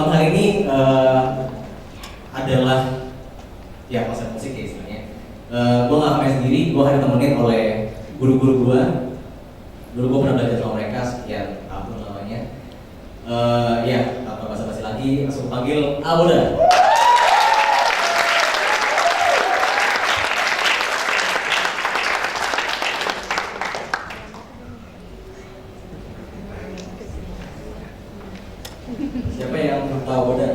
malam hari ini adalah ya konser musik ya istilahnya. Gue nggak main sendiri, gue akan ditemenin oleh guru-guru gue. Dulu gue pernah belajar sama mereka sekian tahun lamanya. Ya, tanpa basa-basi lagi, langsung panggil Aboda. Siapa yang belum tahu Aboda?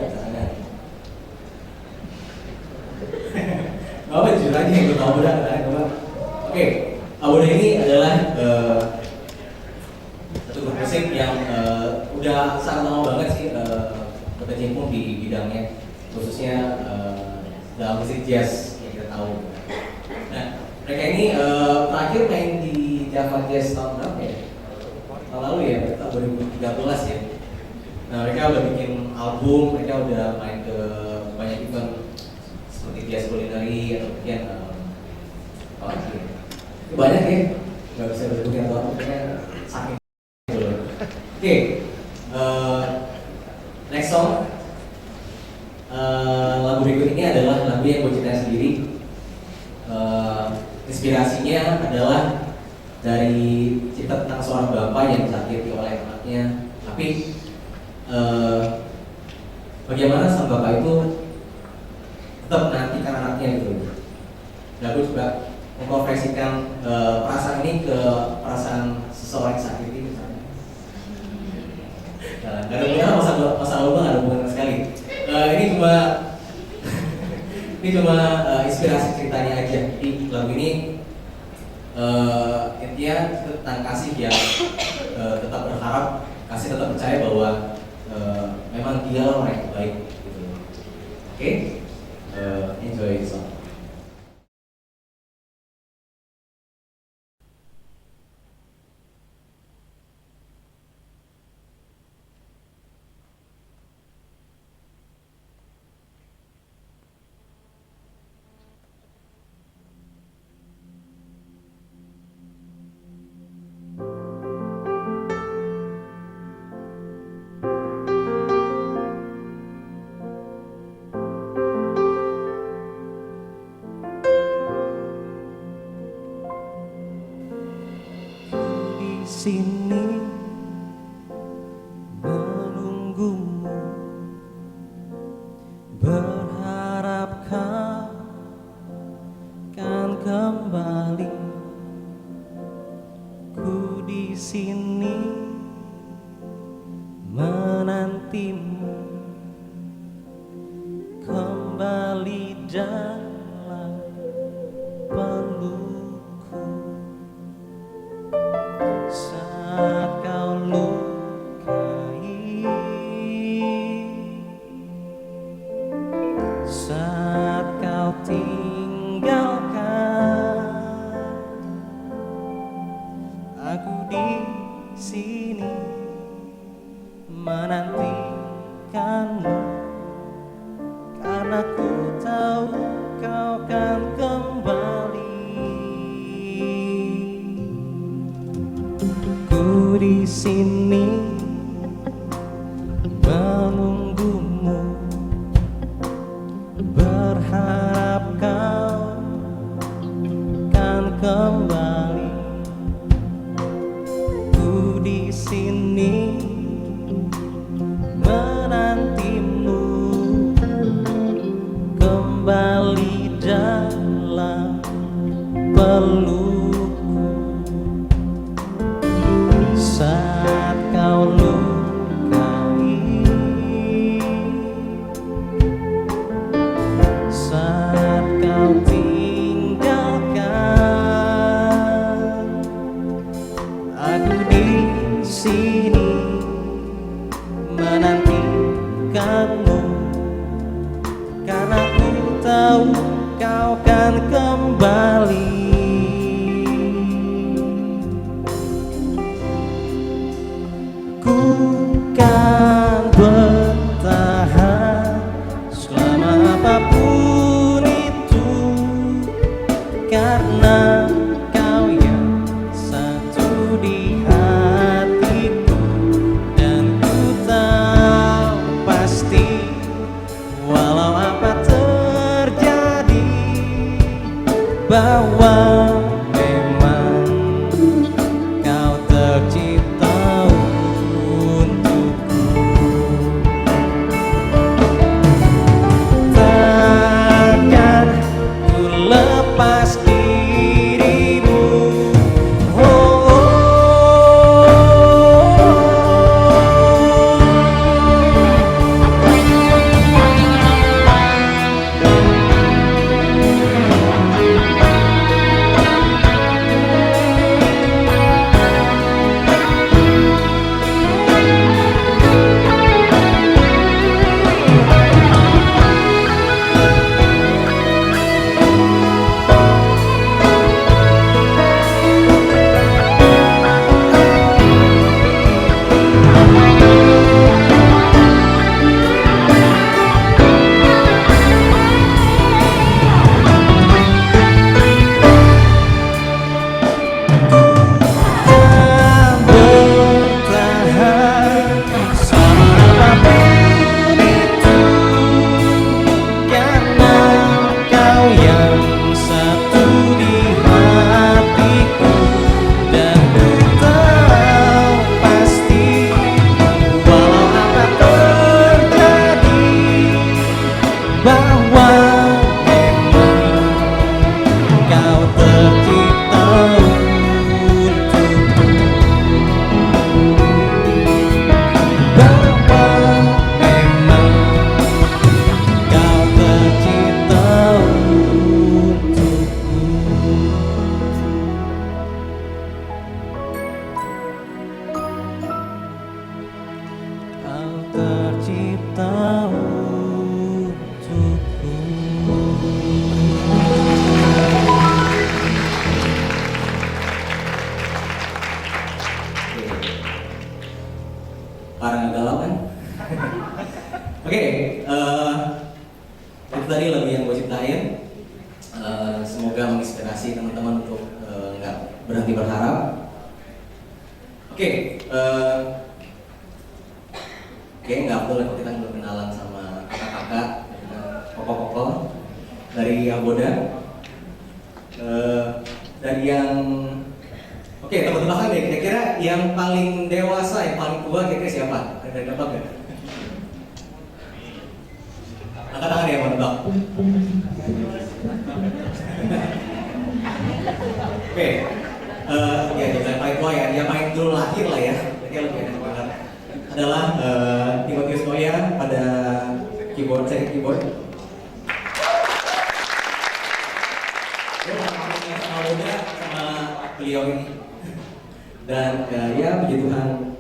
Apa jujur aja yang belum tahu Aboda? Oke, Aboda ini adalah satu grup musik yang udah sangat lama banget sih berkecimpung di bidangnya, khususnya dalam musik jazz yang kita tahu. Nah, mereka ini terakhir main di Java Jazz tahun berapa ya? Tahun lalu ya, tahun 2013 ya. Nah, mereka udah bikin album, mereka udah main ke banyak event seperti Jazz Culinary atau mungkin apa lagi ya? Banyak ya, nggak bisa disebutkan atau apa, karena saking gitu loh. Oke, next song. Lagu berikut ini adalah lagu yang gue ciptain sendiri. Inspirasinya adalah dari cerita tentang seorang bapak yang disakiti oleh anaknya, tapi bagaimana sang bapak itu tetap menantikan anaknya gitu. Dan aku juga mengkonversikan perasaan ini ke perasaan seseorang yang sakit ini misalnya. Nah, gak ada hubungan, masa lalu gak ada hubungan sekali. Ini cuma inspirasi ceritanya aja. Di lagu ini intinya tentang kasih yang tetap berharap, kasih tetap percaya bahwa memang dia orang yang baik gitu. Oke? Enjoy the song. Sini menunggumu, berharap kau kan kembali. Ku di sini menantimu kembali dalam pelukku. Saat kau lukai, saat kau tinggalkan, aku di sini menantikanmu, karena ku tahu kau kan kembali. Ku di sini menunggumu, berharap kau kan kembali. Ku di sini menantimu kembali dalam pelukku. Saat kau lukai, saat kau tinggalkan, aku di sini menantikanmu, karena ku tahu kau kan kembali. Ku kan bertahan selama apapun itu, karena kau yang satu di hatiku, dan ku tahu pasti walau apa terjadi, bahwa memang kau tercipta untukku. Takkan ku lepas dirimu. Oh, oh, oh. Bahwa memang kau tercipta untukku. Bahwa memang kau tercipta untukku. Kau tercipta Parah galau kan? Oke, itu tadi lagu yang gue ciptain. Semoga menginspirasi teman-teman untuk nggak berhenti berharap. Oke, nggak boleh kalau kita belum kenalan sama kakak-kakak, koko-koko dari Aboda. Dari yang tebak-tebakan deh, kira-kira yang paling dewasa, yang paling tua kira-kira siapa? Ada nebak nggak? Angkat tangan ya, mau nebak. Oke, ya yang paling tua ya, yang paling dulu lahir lah ya. Kayaknya lebih enak banget. Adalah Timotius Noya pada keyboard, saya keyboard. Gue sama Aboda sama beliau ini. Dan ya puji Tuhan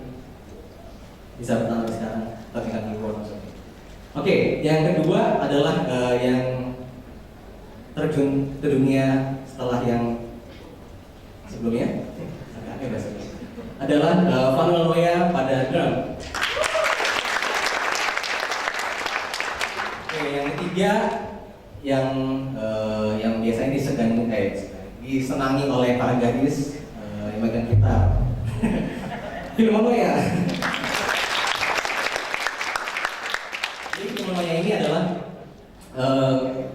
bisa bertahan sekarang tinggal keyboard. Oke, yang kedua adalah yang terjun ke dunia setelah yang sebelumnya adalah Vanuel Noya pada drum. Oke, yang ketiga yang biasanya disenangi oleh para gadis yang megang gitar. Film Noya. Jadi Film Noya ini adalah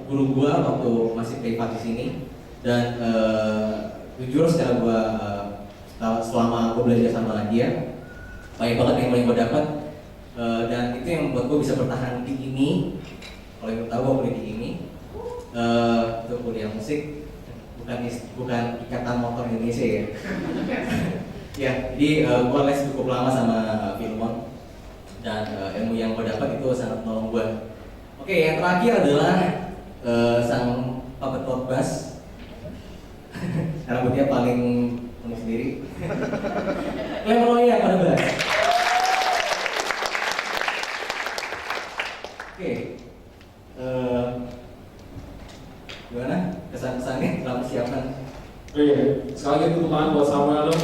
guru gua waktu masih privat di sini, dan jujur secara gua selama gua belajar sama dia banyak banget yang boleh gua dapat, dan itu yang membuat gua bisa bertahan di ini. Kalau yang tahu gua kuliah di ini, untuk kuliah musik bukan ikatan motor Indonesia ya. Ya, jadi gue les cukup lama sama Filmon, dan ilmu yang gue dapat itu sangat menolong gue. Oke, yang terakhir adalah sang puppet bass. Rambutnya paling unik sendiri. Lemon Noya pada bass. Oke, gimana kesan-kesannya setelah persiapan? Oh iya, sekali lagi tepuk tangan buat Samuel dong.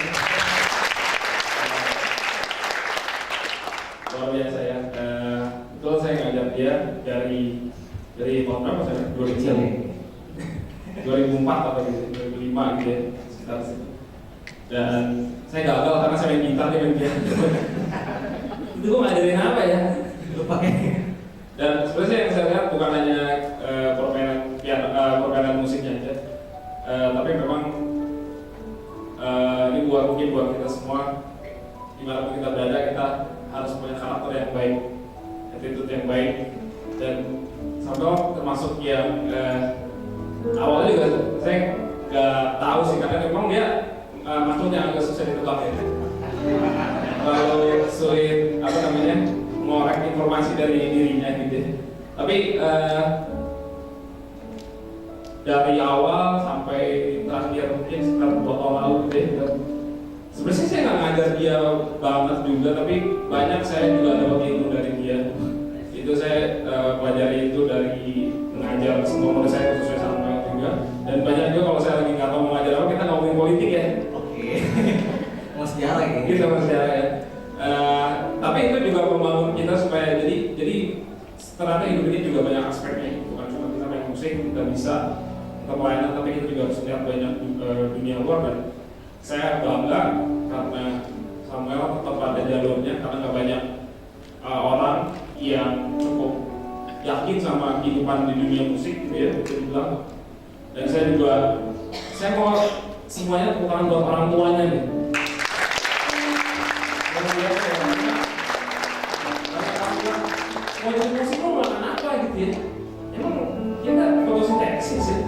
Luar biasa ya. Itu saya ngajak dia dari tahun berapa saya? 2004 apa gitu, 2005 gitu ya, sekitar situ. Dan saya gagal karena saya main gitar, dia main piano. Itu gue ngajarin apa ya? Lu pakai Dan sebenarnya yang saya lihat bukan hanya permainan piano, permainan musiknya aja, tapi memang ini mungkin buat kita semua, dimanapun kita berada, kita harus punya karakter yang baik, attitude yang baik. Dan Samuel termasuk yang awalnya juga saya nggak tahu sih, karena memang dia makhluk yang agak susah ditebak ya. Lalu sulit ngorek informasi dari dirinya gitu. Tapi dari awal sampai terakhir mungkin sekitar 2 tahun lalu gitu ya. Sebenarnya saya nggak ngajar dia banget juga, tapi banyak saya juga dapat ilmu dari dia. Itu saya pelajari itu dari mengajar semua murid saya, khususnya Samuel juga. Dan banyak juga kalau saya lagi nggak tahu mau ngajar apa, kita ngomongin politik ya. Oke. Mau sejarah ya? Gitu sama sejarah ya. Tapi itu juga membangun kita supaya jadi ternyata hidup ini juga banyak aspeknya, bukan cuma kita main musik, kita bisa pelayanan, tapi kita juga harus lihat banyak dunia luar. Dan saya bangga karena Samuel tetap ada jalurnya, karena nggak banyak orang yang cukup yakin sama kehidupan di dunia musik gitu ya, bisa dibilang. Dan saya mau semuanya tepuk tangan buat orang tuanya nih. Mau jadi musik lo makan apa gitu ya? Emang kita fotosintesis ya?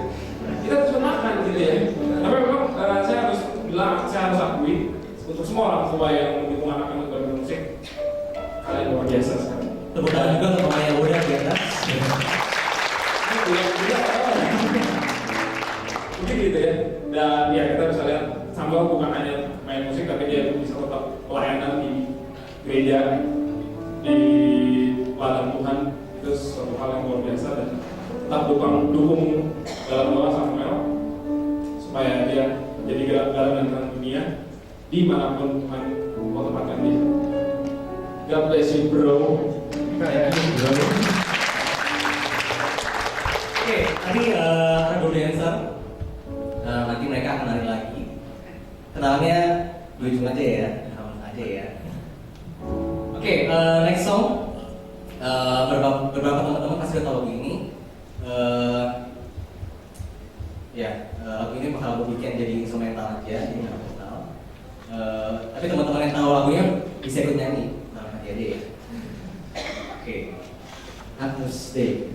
Kita terus makan gitu ya? Tapi memang saya harus bilang, saya harus akui untuk semua orang tua yang mendukung anak-anak bermusik, kalian luar biasa sekali. Tepuk tangan juga untuk Maya Uda di atas. Mungkin gitu ya. Dan ya kita bisa lihat Samuel bukan hanya main musik, tapi dia bisa tetap pelayanan di gereja, di ladang Tuhan. Itu suatu hal yang luar biasa, dan tetap dukung dalam doa Samuel supaya dia jadi garam dan terang dunia dimanapun Tuhan mau tempatkan dia. God bless you bro. Thank you bro. Oke, tadi ada 2 dancer. Nanti mereka akan nari lagi. Kenalannya 2 jam aja ya, aman aja ya. Oke, next song. Beberapa teman-teman pasti udah tahu lagu ini. Lagu ini bakal aku bikin jadi instrumental aja, jadi nggak vokal. Tapi teman-teman yang tahu lagunya bisa ikut nyanyi, nah aja deh. Oke, Agnus Dei.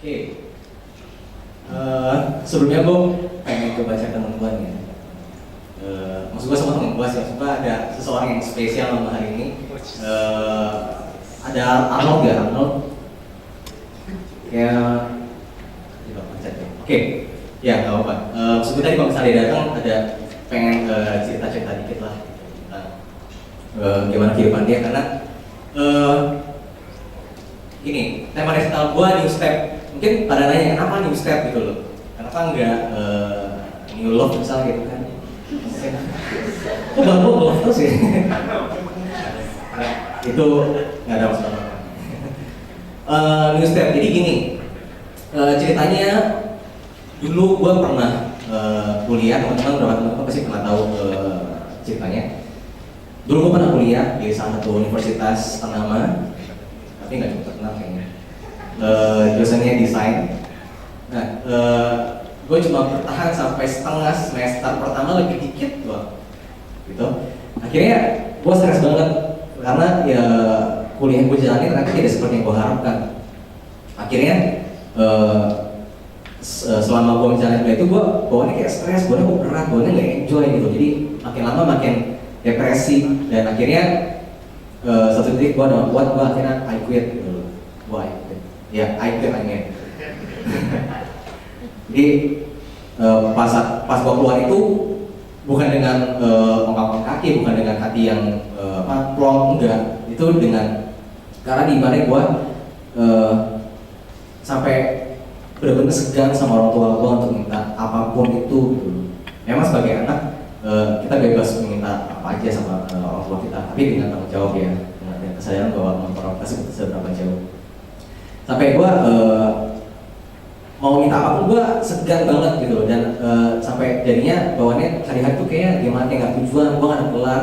Oke. Sebelumnya gue pengen gue baca teman gue nih. Maksud gue sama teman gue sih, maksud gue ada seseorang yang spesial sama hari ini. Ada Arnold ya, Arnold. Kayak, coba pencet ya. Oke, ya nggak apa-apa. Maksud gue tadi kalau misalnya dia datang ada pengen cerita-cerita dikit lah. Gimana kehidupan dia karena ini tema resital gue new step. Mungkin pada nanya kenapa new step gitu loh, kenapa enggak new love misal gitu kan. Kok baru love terus ya? Itu nggak ada masalah. New step, jadi gini ceritanya dulu gue pernah kuliah, teman-teman beberapa teman-teman pasti pernah tahu ceritanya. Dulu gue pernah kuliah di salah satu universitas ternama, tapi nggak cukup terkenal kayaknya. Jurusannya desain. Nah, gue cuma bertahan sampai setengah semester pertama, lebih dikit doang. Gitu. Akhirnya gue stres banget karena ya kuliah yang gue jalani ternyata tidak seperti yang gue harapkan. Akhirnya selama gue menjalani kuliah itu gue bawaannya kayak stres, gue berat, gue nggak enjoy gitu. Jadi makin lama makin depresi dan akhirnya satu titik gue udah kuat, gue akhirnya I quit gitu. Gue ya I quit akhirnya. Jadi pas gue keluar itu bukan dengan ongkang kaki, bukan dengan hati yang plong, enggak. Itu dengan karena di mana gue sampai benar-benar segan sama orang tua gue untuk minta apapun itu. Memang sebagai anak kita bebas meminta apa aja sama orang tua kita, tapi dengan tanggung jawab ya, dengan kesadaran bahwa orang tua kita seberapa jauh. Sampai gue mau minta apapun gue segan banget gitu, dan sampai jadinya bawaannya hari-hari tuh kayak gimana, kayak nggak tujuan, gue nggak ada kelar,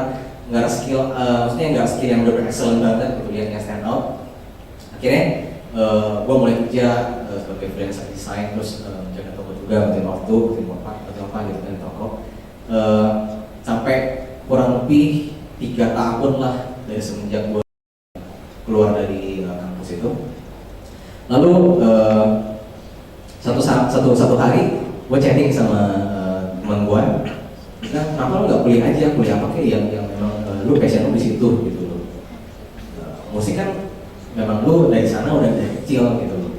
nggak ada skill, maksudnya nggak ada skill yang udah excellent banget gitu, yang stand out. Akhirnya gue mulai kerja sebagai freelancer desain, terus jaga toko juga, bantuin waktu, bantuin apa gitu kan toko. Sampai kurang lebih 3 tahun lah dari semenjak gue keluar dari kampus itu. Lalu satu hari gue chatting sama teman gue, bilang kenapa lo nggak kuliah aja, kuliah apa kayak yang memang lu passion lu di situ gitu loh. Musik kan memang lu dari sana udah dari kecil gitu loh.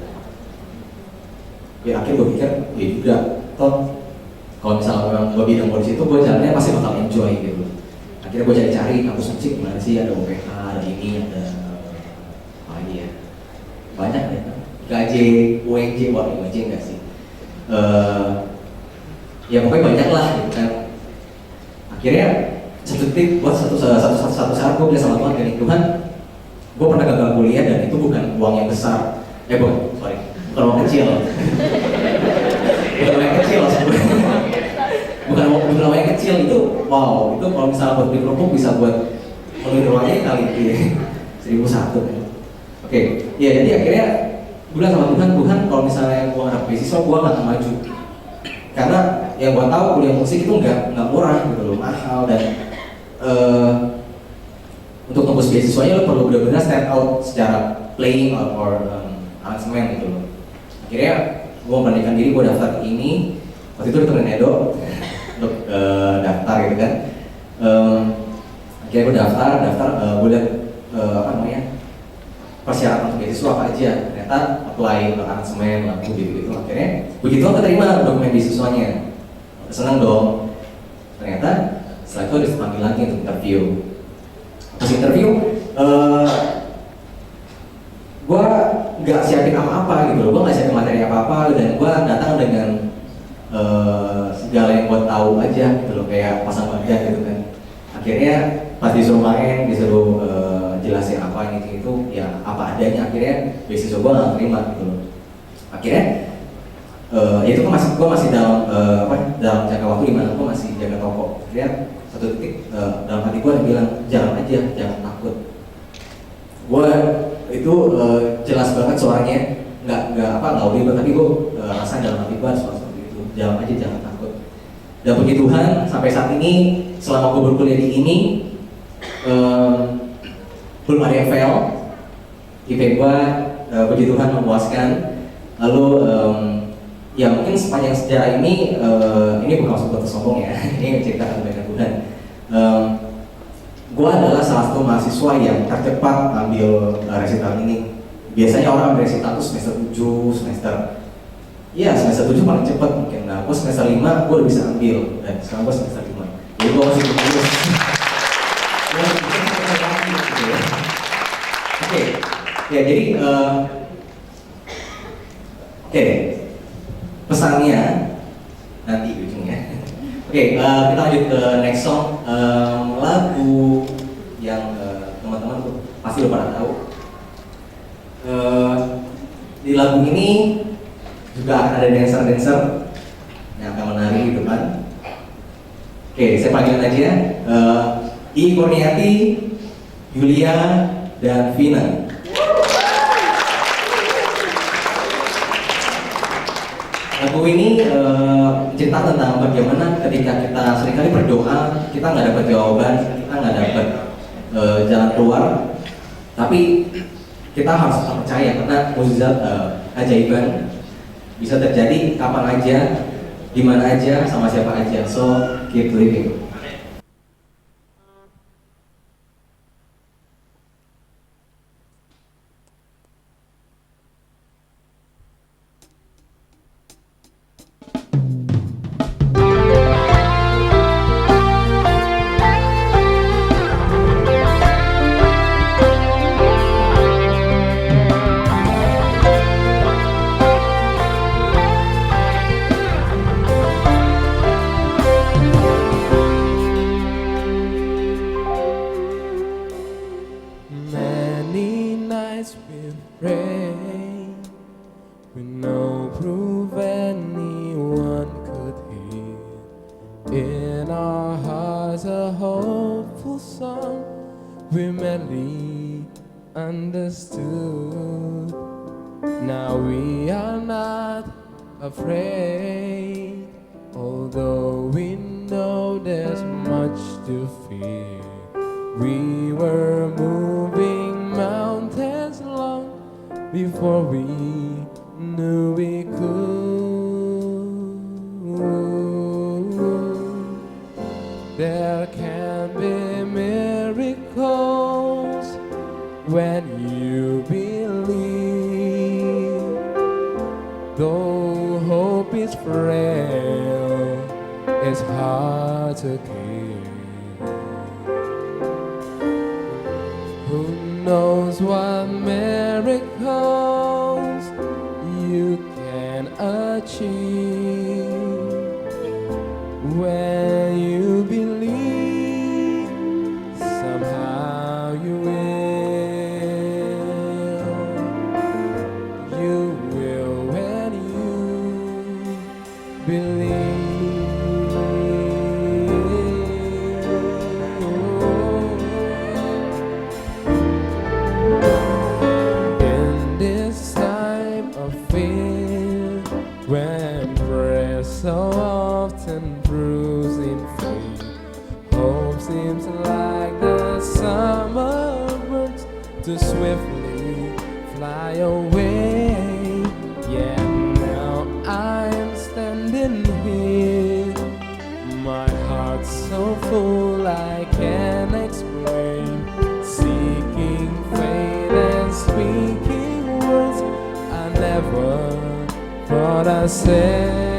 Ya akhirnya gue pikir ya juga, toh kalau misalnya memang gue bidang di situ, gue jalannya pasti bakal enjoy gitu. Akhirnya gue cari kampus musik gimana sih, ada UPH, ada ini, ada apa lagi ya, banyak ya. KJ, UNJ, wah UNJ enggak sih? Ya pokoknya banyak lah gitu kan. Akhirnya satu titik buat satu saat gue bilang sama Tuhan, dari Tuhan, gue pernah gagal kuliah dan itu bukan uang yang besar. Bukan uang kecil. Bukan uang yang kecil sebenarnya. Bukan uang yang kecil itu, wow, itu kalau misalnya buat beli kerupuk bisa buat menuhin ruangnya kali 1001 kan. Oke, ya jadi akhirnya gue bilang sama Tuhan, kalau misalnya gue nggak beasiswa, gue nggak akan maju. Karena yang gue tahu kuliah musik itu nggak murah gitu loh, mahal, dan untuk tembus beasiswanya lo perlu benar-benar stand out secara playing or arrangement gitu loh. Akhirnya gue membandingkan diri, gue daftar ke ini, waktu itu ditemenin Edo untuk daftar gitu kan. Akhirnya gue daftar, gue lihat persyaratan untuk beasiswa apa aja, ternyata apply untuk aransemen, lagu gitu-gitu. Akhirnya begitu aku terima dokumen beasiswanya, seneng dong. Ternyata setelah itu harus dipanggil lagi untuk interview. Pas interview, gue nggak siapin apa-apa gitu loh, gue nggak siapin materi apa-apa, dan gue datang dengan segala yang gue tahu aja gitu loh, kayak pasang badan gitu kan. Akhirnya pas disuruh main, disuruh jelasin apa ini itu ya apa adanya, akhirnya beasiswa gue nggak terima gitu loh. Akhirnya itu kan gue masih dalam dalam jangka waktu di mana gue masih jaga toko. Akhirnya satu titik dalam hati gue bilang jangan aja, jangan takut. Gue itu jelas banget suaranya, nggak audible, tapi gue rasa dalam hati gue suara seperti itu, jangan aja, jangan takut. Dan puji Tuhan sampai saat ini selama gue berkuliah di ini belum ada yang fail. IP gue puji Tuhan memuaskan. Lalu ya mungkin sepanjang sejarah ini bukan sebuah sombong ya, ini cerita kebaikan Tuhan. Gue adalah salah satu mahasiswa yang tercepat ambil resital ini. Biasanya orang ambil resital itu semester 7, semester 7 paling cepat mungkin. Nah, gue semester 5 gue udah bisa ambil, dan sekarang gue semester 5. Jadi gue masih lulus. Oke, ya jadi oke, pesannya nanti ujungnya. Oke, kita lanjut ke next song. Lagu yang teman-teman pasti udah pada tahu. Di lagu ini juga akan ada dancer-dancer yang akan menari di depan. Oke, saya panggilin aja I Kurniati, Yulia, dan Vina. Lagu ini cerita tentang bagaimana ketika kita seringkali berdoa, kita nggak dapat jawaban, kita nggak dapat jalan keluar, tapi kita harus tetap percaya karena mukjizat ajaiban bisa terjadi kapan aja, di mana aja, sama siapa aja. So keep living. Many nights we've prayed with no proof anyone could hear. In our hearts a hopeful song we merely understood. Now we are not afraid, although we know there's much to fear. We were moving mountains long before we knew we could. There can be miracles when you believe. Though hope is frail, it's hard to keep. Who knows what miracles you can achieve when you believe? Somehow you will when you believe. When prayer so often proves in faith, hope seems like the summer birds to swiftly fly away. Yet now I'm standing here, my heart's so full I can't explain, seeking faith and speaking words I never thought I said.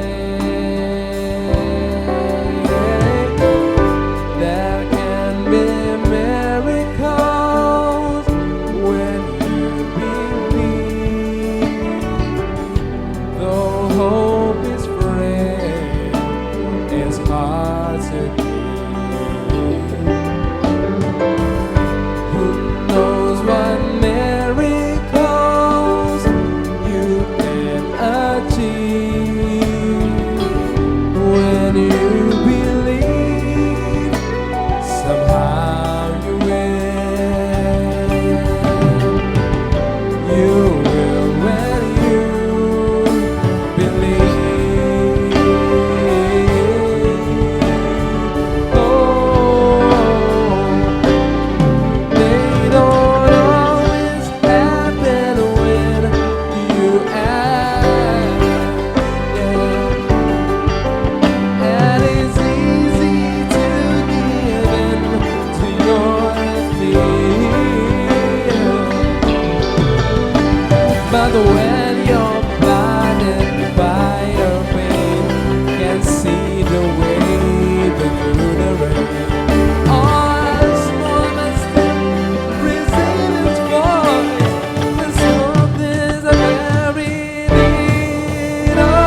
There can be miracles when you believe. Though hope is frail, it's hard to keep. Who knows what miracles you can achieve But when you're blinded by your pain, can't see the way through the rain. All small mistakes present its voice. The small things are buried in all.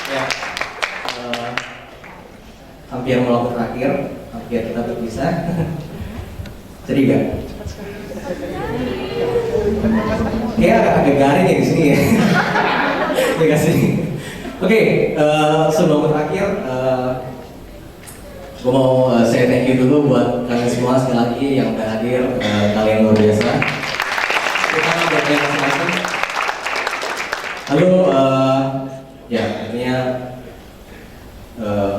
Ya, hampir mau terakhir, hampir kita berpisah. Sedih gak? Kayak agak garing ya di sini ya. Ya kasih. Oke, sebelum terakhir, gue mau say thank you dulu buat kalian semua sekali lagi yang udah hadir. Kalian luar biasa. Kita buat yang masing-masing. Lalu, ya intinya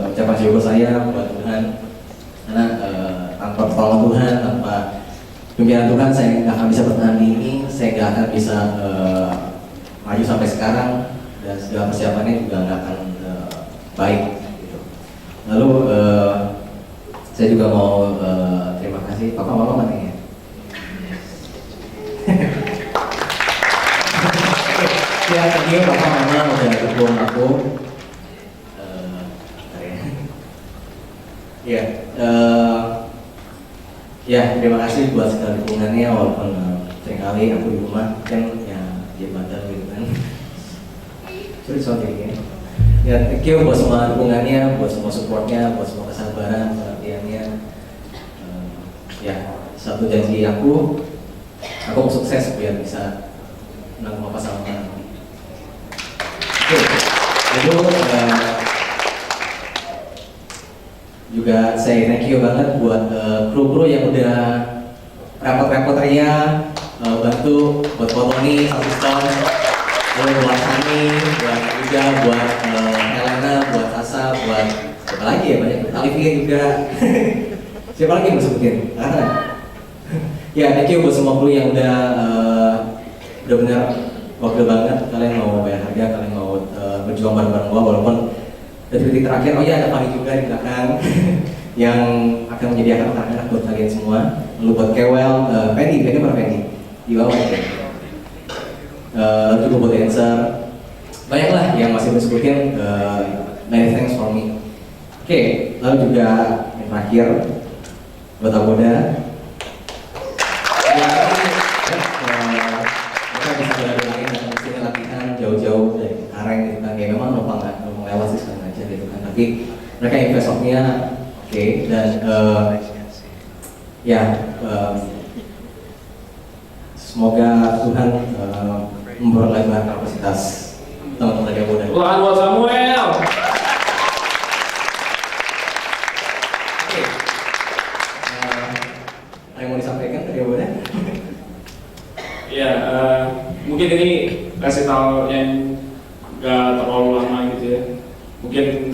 ucapan syukur saya buat Tuhan, karena tanpa pertolongan Tuhan, tanpa pimpinan Tuhan, saya nggak akan bisa bertahan di ini, saya nggak akan bisa maju sampai sekarang, dan segala persiapannya juga nggak akan baik. Gitu. Lalu saya juga mau terima kasih Papa Mama mana ya? Ya, thank you Papa Mama udah dukung aku. Ya, terima kasih buat segala dukungannya, walaupun seringkali aku di rumah kan ya dia bandel gitu kan. Sulit soalnya. Ya, thank you buat semua dukungannya, buat semua supportnya, buat semua kesabaran, perhatiannya. Ya, satu janji aku mau sukses biar bisa menang apa sama nanti. Oke, itu juga saya thank you banget buat kru-kru yang udah repot-repot ria bantu buat Tony, Asiston, buat Sani, buat Ida, buat Helena, buat Asa, buat siapa lagi ya, banyak, Olivia juga. Siapa lagi yang mau sebutin? Ya, thank you buat semua kru yang udah benar gokil banget. Kalian mau bayar harga, kalian mau berjuang bareng-bareng gua, walaupun detik-detik terakhir. Oh ya, ada Fani juga di belakang yang akan menjadi anak-anak buat kalian semua. Lalu buat Kewel, Penny mana Penny? Di bawah ya. Juga buat dancer, banyak lah yang masih disebutin. Many thanks for me. Oke, lalu juga yang terakhir buat Aboda. Kita bisa berada di sini latihan jauh-jauh dari Kareng gitu kan. Ya memang numpang lewat sih sekarang aja gitu kan. tapi mereka invest waktunya oke, dan ya semoga Tuhan memperlebar kapasitas teman-teman dari Aboda. Tuhan buat Samuel. Oke. Ada yang mau disampaikan dari Aboda? Ya, mungkin ini kasih tahu yang gak terlalu lama gitu ya. Mungkin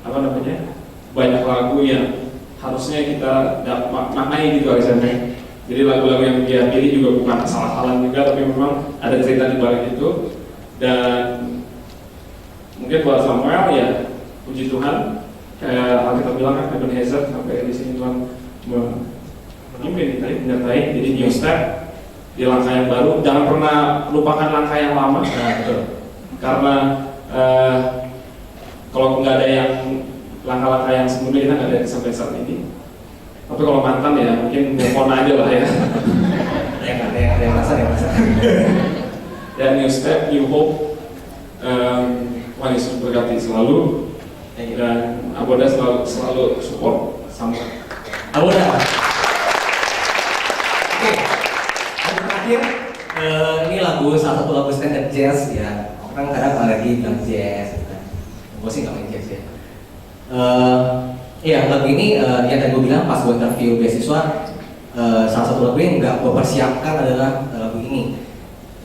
apa namanya, banyak lagu yang harusnya kita maknai gitu Alexander. Jadi lagu-lagu yang dia pilih juga bukan asal-asalan juga, tapi memang ada cerita di balik itu. Dan mungkin buat Samuel ya, puji Tuhan, kayak Alkitab bilang kan, Ebenezer, sampai di sini Tuhan menyertai. Jadi new step di langkah yang baru. Jangan pernah lupakan langkah yang lama. Nah, betul. Karena kalau nggak ada yang langkah-langkah yang sebelumnya, kita nggak ada sampai saat ini. Tapi kalau mantan ya mungkin telepon aja lah ya. Ada yang masa. Dan new step, new hope. Tuhan Yesus berkati selalu. Dan Aboda selalu support sama Aboda. Oke. Lagu terakhir, ini salah satu lagu standar jazz ya. Orang kadang lagi bilang jazz. Gue sih nggak main jazz ya. Iya, lagu ini yang tadi gue bilang pas gue interview beasiswa, salah satu lagu yang nggak gue persiapkan adalah lagu ini,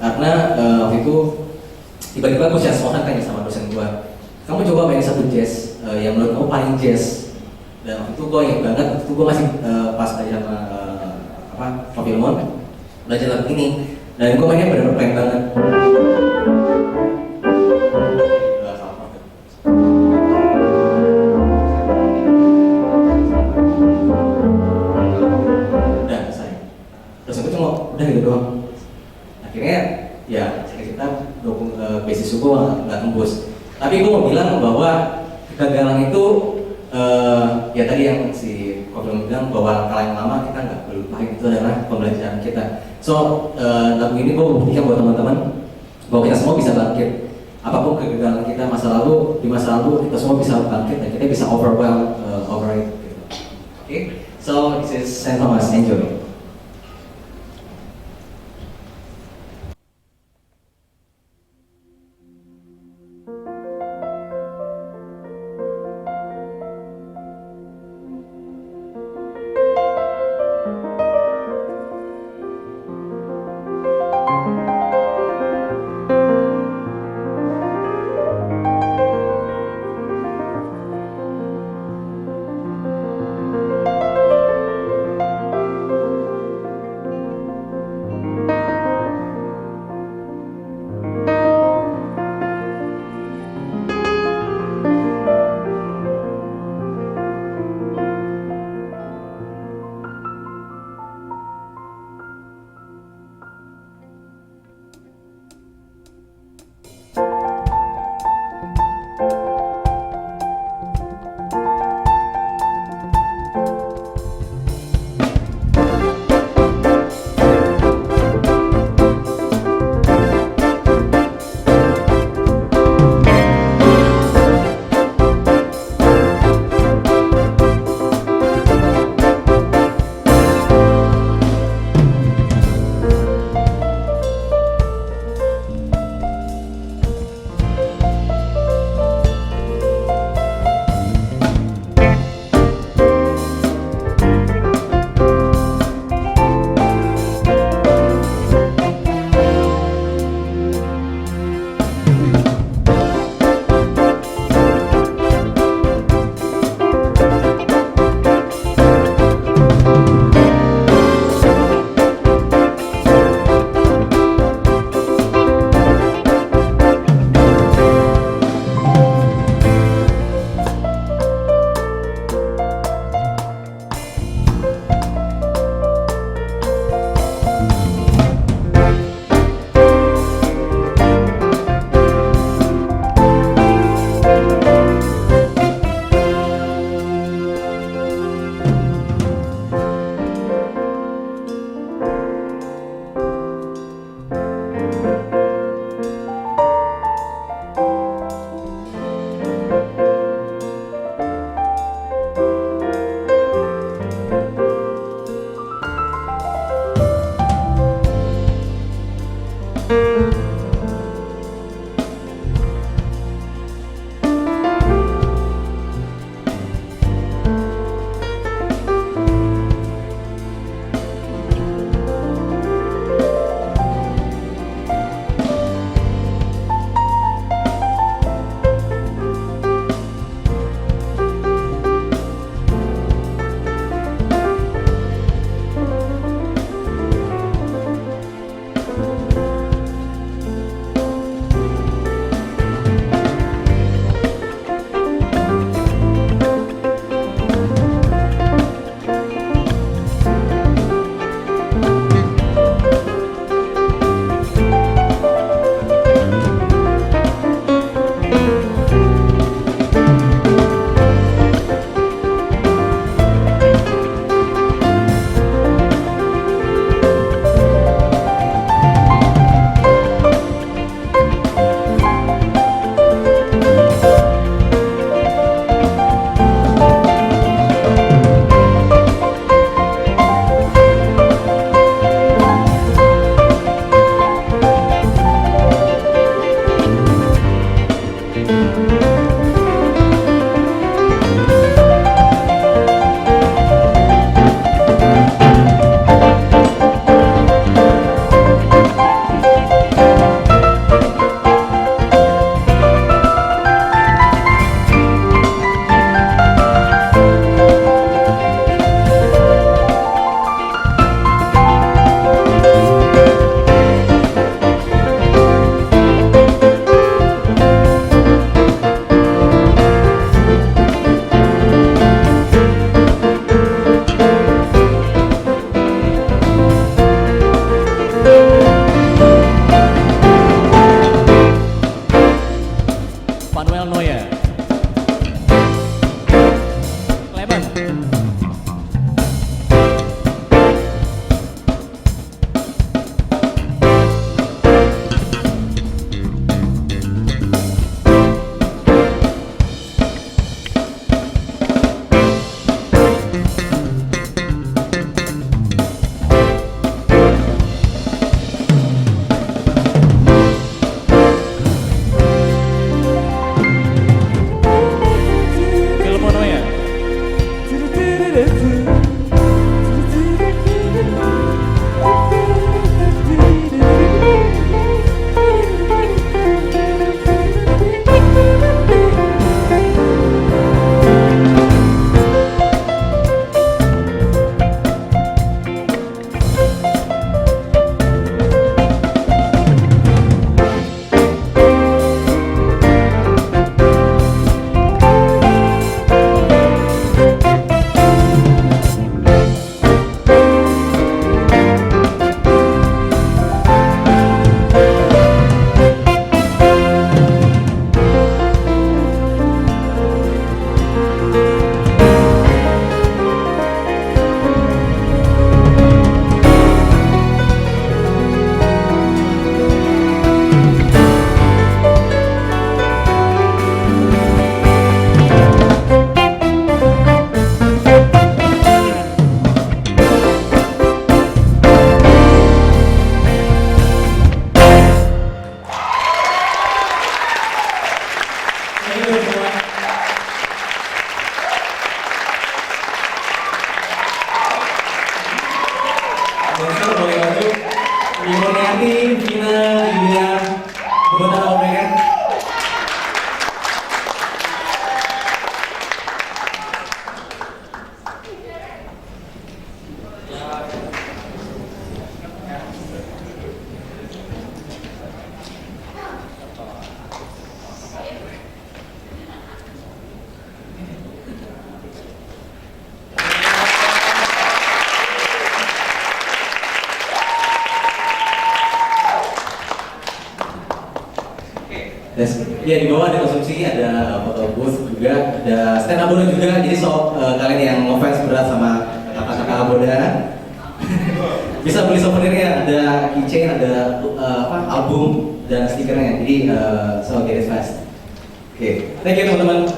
karena waktu itu tiba-tiba gue share spontan tanya sama dosen gue, kamu coba main satu jazz yang menurut kamu paling jazz. Dan waktu itu gue ingat banget, waktu itu gue masih pas belajar sama Filmon, belajar lagu ini, dan gue mainnya benar-benar pengen banget. Udah gitu doang. Akhirnya ya cerita beasiswa gue nggak tembus. Tapi gue mau bilang bahwa kegagalan itu ya tadi yang si Kofi bilang bahwa langkah yang lama kita nggak perlu lupain, itu adalah pembelajaran kita. So lagu ini gue buktikan buat teman-teman bahwa kita semua bisa bangkit. Apapun kegagalan kita di masa lalu kita semua bisa bangkit dan kita bisa overwhelm over it. Gitu. Okay? So this is Saint Thomas. Enjoy. Samuel Noya. Kleber. Filmonoya. Thank you semua. Besok boleh masuk. Ibu Niati, Vina, Yulia, Bunda Omega. Ya di bawah ada konsumsi, ada foto booth juga, ada stand up bola juga. Jadi kalian yang ngefans berat sama kakak-kakak Aboda bisa beli souvenirnya, ada keychain, ada album dan stikernya. Jadi so get it fast. Oke, thank you teman-teman.